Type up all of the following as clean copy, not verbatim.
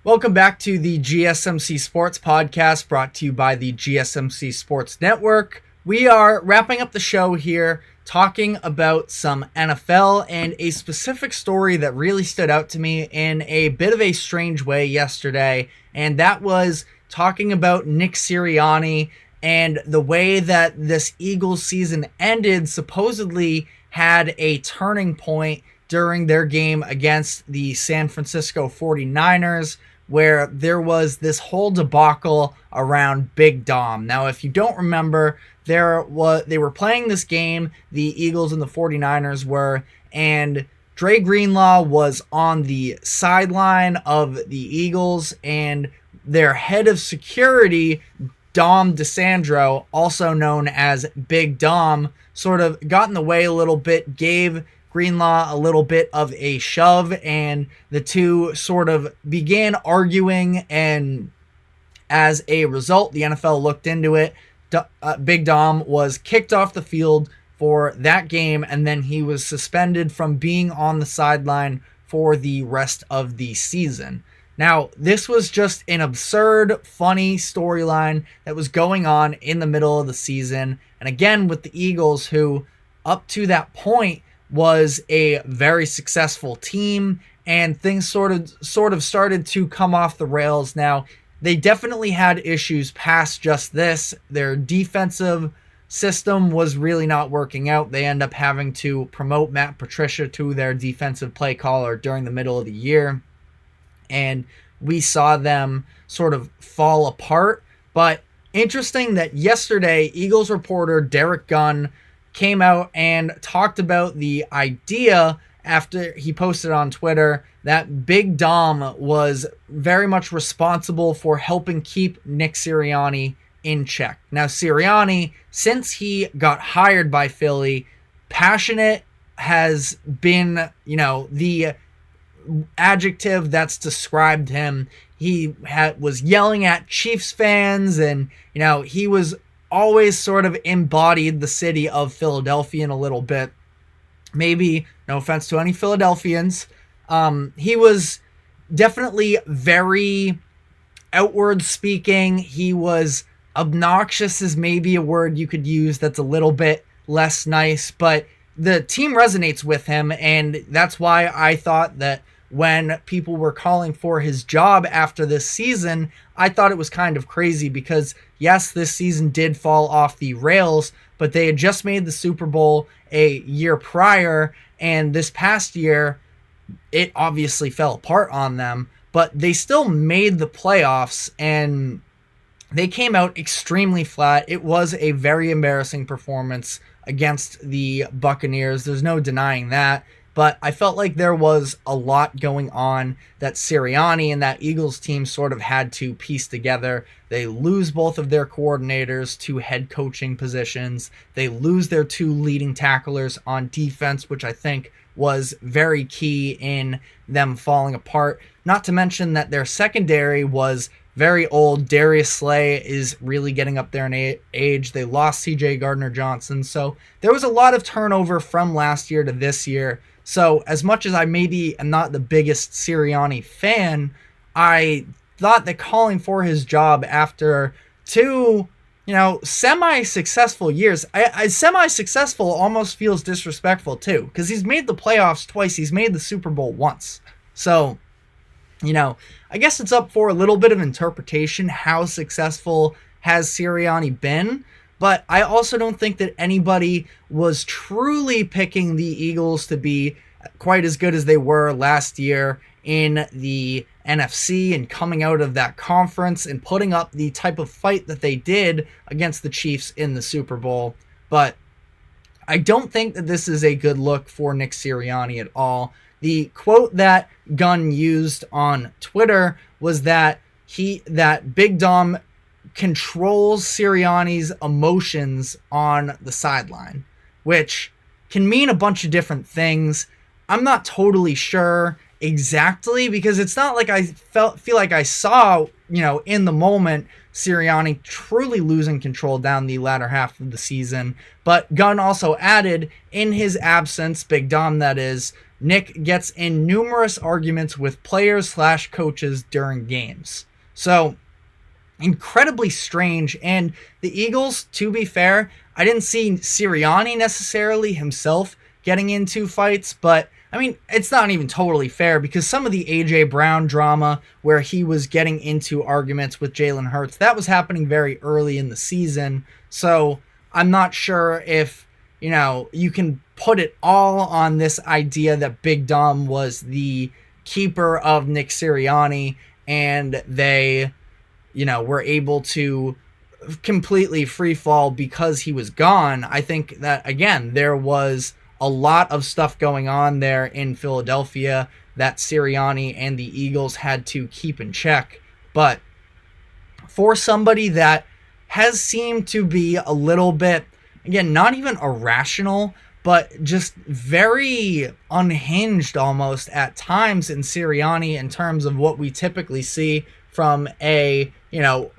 Welcome back to the GSMC Sports Podcast, brought to you by the GSMC Sports Network. We are wrapping up the show here, talking about some NFL and a specific story that really stood out to me in a bit of a strange way yesterday, and that was talking about Nick Sirianni and the way that this Eagles season ended. Supposedly had a turning point during their game against the San Francisco 49ers, where there was this whole debacle around Big Dom. Now, if you don't remember, they were playing this game, the Eagles and the 49ers were, and Dre Greenlaw was on the sideline of the Eagles, and their head of security, Dom DeSandro, also known as Big Dom, sort of got in the way a little bit, gave Greenlaw a little bit of a shove, and the two sort of began arguing, and as a result, the NFL looked into it. Big Dom was kicked off the field for that game, and then he was suspended from being on the sideline for the rest of the season. Now, this was just an absurd, funny storyline that was going on in the middle of the season, and again, with the Eagles, who up to that point was a very successful team, and things sort of started to come off the rails. Now, they definitely had issues past just this. Their defensive system was really not working out. They end up having to promote Matt Patricia to their defensive play caller during the middle of the year, and we saw them sort of fall apart. But interesting that yesterday, Eagles reporter Derek Gunn came out and talked about the idea after he posted on Twitter that Big Dom was very much responsible for helping keep Nick Sirianni in check. Now, Sirianni, since he got hired by Philly, passionate has been, the adjective that's described him. He was yelling at Chiefs fans, and, he was always sort of embodied the city of Philadelphia in a little bit. Maybe, no offense to any Philadelphians, he was definitely very outward speaking. He was obnoxious, is maybe a word you could use that's a little bit less nice, but the team resonates with him, and that's why I thought that when people were calling for his job after this season, I thought it was kind of crazy because, yes, this season did fall off the rails, but they had just made the Super Bowl a year prior, and this past year, it obviously fell apart on them, but they still made the playoffs, and they came out extremely flat. It was a very embarrassing performance against the Buccaneers. There's no denying that. But I felt like there was a lot going on that Sirianni and that Eagles team sort of had to piece together. They lose both of their coordinators to head coaching positions. They lose their two leading tacklers on defense, which I think was very key in them falling apart. Not to mention that their secondary was very old. Darius Slay is really getting up there in age. They lost CJ Gardner-Johnson. So there was a lot of turnover from last year to this year. So as much as I maybe am not the biggest Sirianni fan, I thought that calling for his job after two, semi-successful years, semi-successful almost feels disrespectful too, because he's made the playoffs twice. He's made the Super Bowl once. So, I guess it's up for a little bit of interpretation. How successful has Sirianni been? But I also don't think that anybody was truly picking the Eagles to be quite as good as they were last year in the NFC and coming out of that conference and putting up the type of fight that they did against the Chiefs in the Super Bowl. But I don't think that this is a good look for Nick Sirianni at all. The quote that Gunn used on Twitter was that Big Dom controls Sirianni's emotions on the sideline, which can mean a bunch of different things. I'm not totally sure exactly, because it's not like I feel like I saw, in the moment, Sirianni truly losing control down the latter half of the season. But Gunn also added, in his absence, Big Dom that is, Nick gets in numerous arguments with players/coaches during games. So, incredibly strange. And the Eagles, to be fair, I didn't see Sirianni necessarily himself getting into fights, but I mean, it's not even totally fair because some of the A.J. Brown drama where he was getting into arguments with Jalen Hurts, that was happening very early in the season. So I'm not sure if, you can put it all on this idea that Big Dom was the keeper of Nick Sirianni and they, were able to completely free fall because he was gone. I think that, again, there was a lot of stuff going on there in Philadelphia that Sirianni and the Eagles had to keep in check. But for somebody that has seemed to be a little bit, again, not even irrational, but just very unhinged almost at times in Sirianni in terms of what we typically see from a,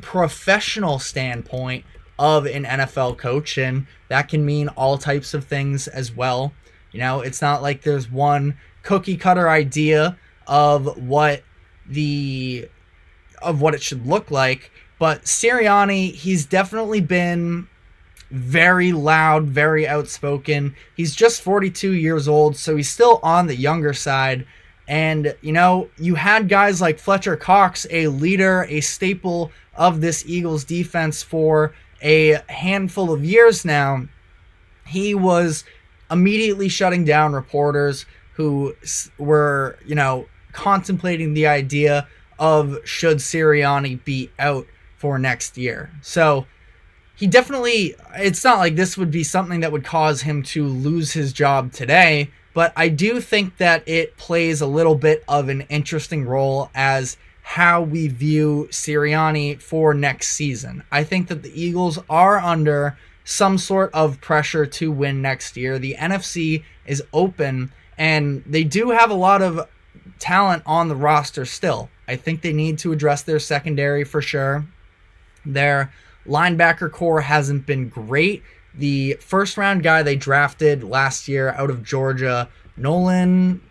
professional standpoint of an NFL coach, and that can mean all types of things as well. It's not like there's one cookie cutter idea of what it should look like, but Sirianni, he's definitely been very loud, very outspoken. He's just 42 years old, so he's still on the younger side. And, you had guys like Fletcher Cox, a leader, a staple of this Eagles defense for a handful of years now. He was immediately shutting down reporters who were, contemplating the idea of should Sirianni be out for next year. So he definitely, it's not like this would be something that would cause him to lose his job today, but I do think that it plays a little bit of an interesting role as how we view Sirianni for next season. I think that the Eagles are under some sort of pressure to win next year. The NFC is open, and they do have a lot of talent on the roster still. I think they need to address their secondary for sure. Their linebacker core hasn't been great. The first round guy they drafted last year out of Georgia, Nolan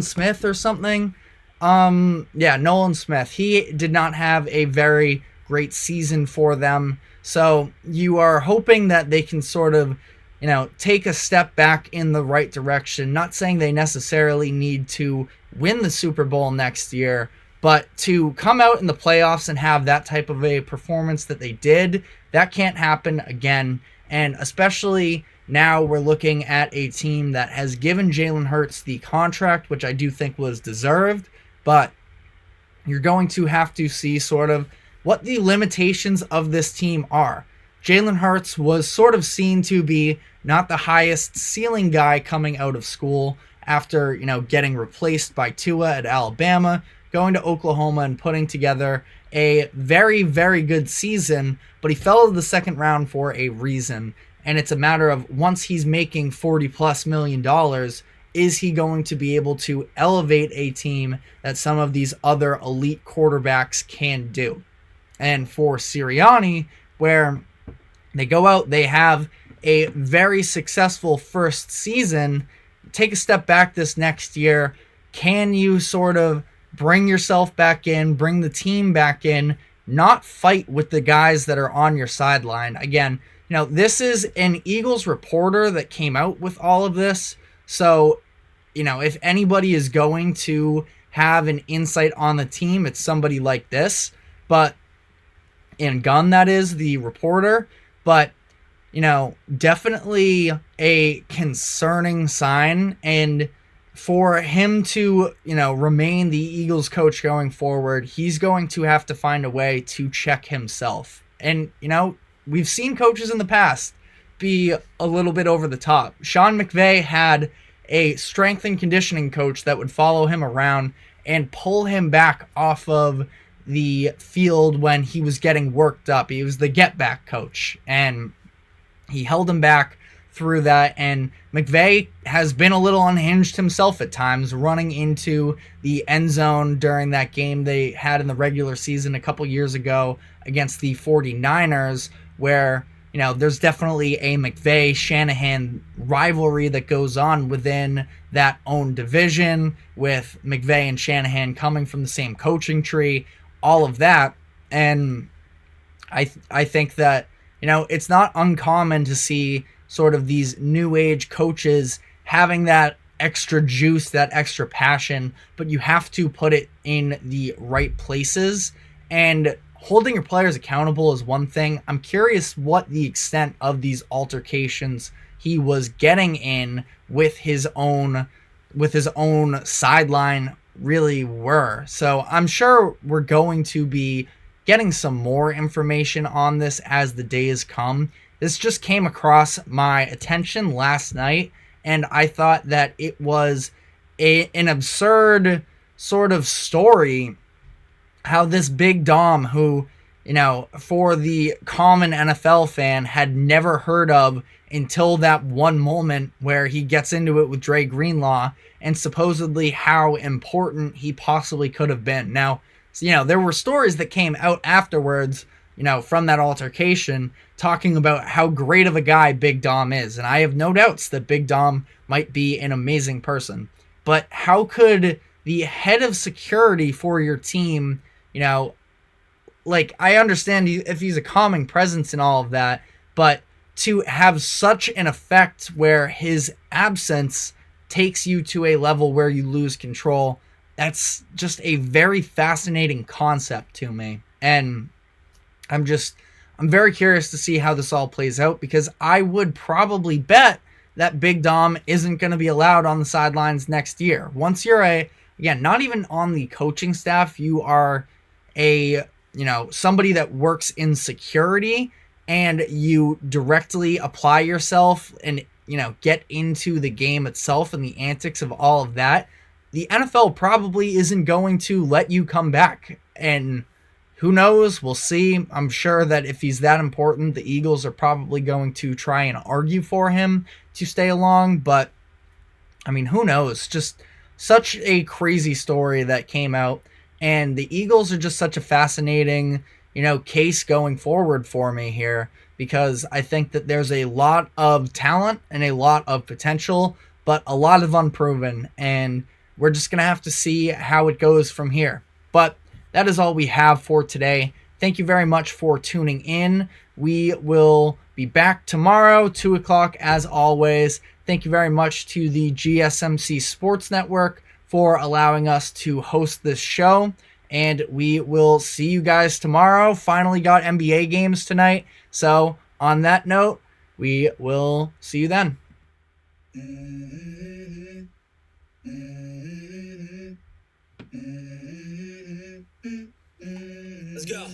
Smith or something. Nolan Smith. He did not have a very great season for them. So you are hoping that they can sort of, take a step back in the right direction. Not saying they necessarily need to win the Super Bowl next year, but to come out in the playoffs and have that type of a performance that they did, that can't happen again. And especially now we're looking at a team that has given Jalen Hurts the contract, which I do think was deserved, but you're going to have to see sort of what the limitations of this team are. Jalen Hurts was sort of seen to be not the highest ceiling guy coming out of school after, getting replaced by Tua at Alabama, going to Oklahoma and putting together a very, very good season, but he fell to the second round for a reason. And it's a matter of once he's making $40+ million, is he going to be able to elevate a team that some of these other elite quarterbacks can do? And for Sirianni, where they go out, they have a very successful first season, take a step back this next year, can you sort of bring yourself back in, bring the team back in, not fight with the guys that are on your sideline? Again, this is an Eagles reporter that came out with all of this. So, if anybody is going to have an insight on the team, it's somebody like this. But, and Gunn, that is, the reporter. But, definitely a concerning sign. And for him to, remain the Eagles coach going forward, he's going to have to find a way to check himself. And, we've seen coaches in the past be a little bit over the top. Sean McVay had a strength and conditioning coach that would follow him around and pull him back off of the field when he was getting worked up. He was the get back coach, and he held him back through that. And McVay has been a little unhinged himself at times, running into the end zone during that game they had in the regular season a couple years ago against the 49ers, where there's definitely a McVay-Shanahan rivalry that goes on within that own division, with McVay and Shanahan coming from the same coaching tree, all of that. And I think that, it's not uncommon to see sort of these new age coaches having that extra juice, that extra passion, but you have to put it in the right places. And holding your players accountable is one thing. I'm curious what the extent of these altercations he was getting in with his own sideline really were. So I'm sure we're going to be getting some more information on this as the days come. This just came across my attention last night, and I thought that it was an absurd sort of story how this Big Dom, who, for the common NFL fan had never heard of until that one moment where he gets into it with Dre Greenlaw, and supposedly how important he possibly could have been. Now, there were stories that came out afterwards, from that altercation, talking about how great of a guy Big Dom is. And I have no doubts that Big Dom might be an amazing person. But how could the head of security for your team, I understand if he's a calming presence and all of that, but to have such an effect where his absence takes you to a level where you lose control, that's just a very fascinating concept to me. And I'm very curious to see how this all plays out, because I would probably bet that Big Dom isn't going to be allowed on the sidelines next year. Once you're again, not even on the coaching staff, you are somebody that works in security, and you directly apply yourself and, get into the game itself and the antics of all of that, the NFL probably isn't going to let you come back. And who knows? We'll see. I'm sure that if he's that important, the Eagles are probably going to try and argue for him to stay along. But, who knows? Just such a crazy story that came out. And the Eagles are just such a fascinating, case going forward for me here, because I think that there's a lot of talent and a lot of potential, but a lot of unproven. And we're just going to have to see how it goes from here. But that is all we have for today. Thank you very much for tuning in. We will be back tomorrow, 2 o'clock, as always. Thank you very much to the GSMC Sports Network for allowing us to host this show. And we will see you guys tomorrow. Finally got NBA games tonight. So on that note, we will see you then. Let's go.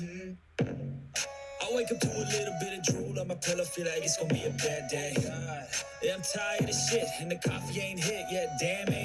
I wake up to a little bit of drool on my pillow, feel like it's gonna be a bad day. Yeah, I'm tired of shit, and the coffee ain't hit yet, damn it.